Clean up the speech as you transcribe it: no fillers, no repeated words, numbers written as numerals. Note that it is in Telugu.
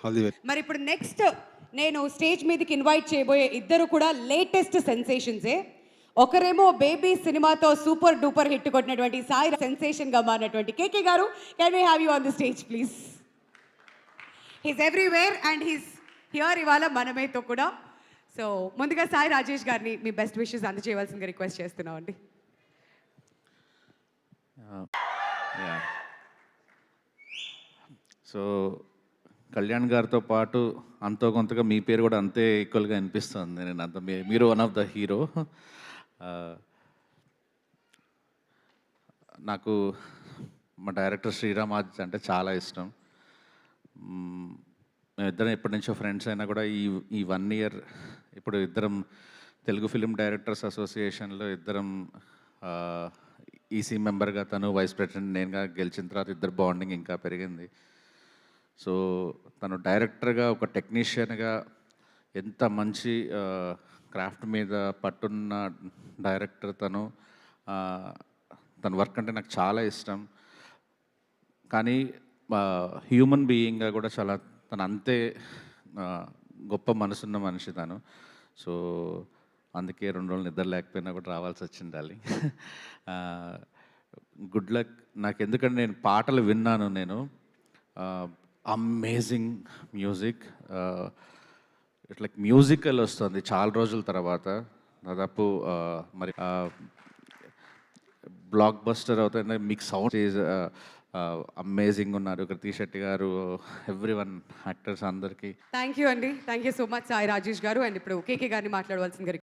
All the very. మరి ఇప్పుడు నెక్స్ట్ నేను స్టేజ్ మీదకి ఇన్వైట్ చేయబోయే ఇద్దరు కూడా లేటెస్ట్ సెన్సేషన్సే. ఒకరేమో బేబీ సినిమాతో సూపర్ డూపర్ హిట్ కొట్టినటువంటి సాయి సెన్సేషన్ గా మారినటువంటి కేకే గారు. Can we have you on the stage please? He's everywhere and he's here ఇవాళ మనమేతో కూడా. సో ముందుగా సాయి రాజేష్ గారిని మీ బెస్ట్ విషెస్ అందజేయవలసిందిగా రిక్వెస్ట్ చేస్తున్నాం అండి. సో కళ్యాణ్ గారితో పాటు అంతో కొంతగా మీ పేరు కూడా అంతే ఈక్వల్గా అనిపిస్తుంది. నేను అంత మీరు వన్ ఆఫ్ ద హీరో. నాకు మా డైరెక్టర్ శ్రీరామ్ ఆదిత్య అంటే చాలా ఇష్టం. మేమిద్దరం ఎప్పటి నుంచో ఫ్రెండ్స్ అయినా కూడా ఈ 1 ఇయర్ ఇప్పుడు ఇద్దరం తెలుగు ఫిలిం డైరెక్టర్స్ అసోసియేషన్లో ఇద్దరం ఈసీ మెంబర్గా, తను వైస్ ప్రెసిడెంట్, నేనుగా గెలిచిన తర్వాత ఇద్దరు బాండింగ్ ఇంకా పెరిగింది. సో తను డైరెక్టర్గా, ఒక టెక్నీషియన్గా ఎంత మంచి క్రాఫ్ట్ మీద పట్టున్న డైరెక్టర్ తను. తన వర్క్ అంటే నాకు చాలా ఇష్టం. కానీ హ్యూమన్ బీయింగ్గా కూడా చాలా తను అంతే గొప్ప మనసున్న మనిషి తను. సో అందుకే 2 రోజులు నిద్ర లేకపోయినా కూడా రావాల్సి వచ్చింది. Good luck. నాకు ఎందుకంటే నేను పాటలు విన్నాను. నేను అమేజింగ్ మ్యూజిక్, ఇట్లా మ్యూజికల్ వస్తుంది చాలా రోజుల తర్వాత. దాదాపు మరి బ్లాక్ బస్టర్ అవుతుంది. మీకు సౌండ్ ఈజ్ అమేజింగ్ ఉన్నారు. కృతి శెట్టి గారు, ఎవ్రీవన్, యాక్టర్స్ అందరికీ థ్యాంక్ యూ అండి. Thank you so much Sai Rajesh గారు. అండ్ ఇప్పుడు కేకే గారిని మాట్లాడవలసిందిగా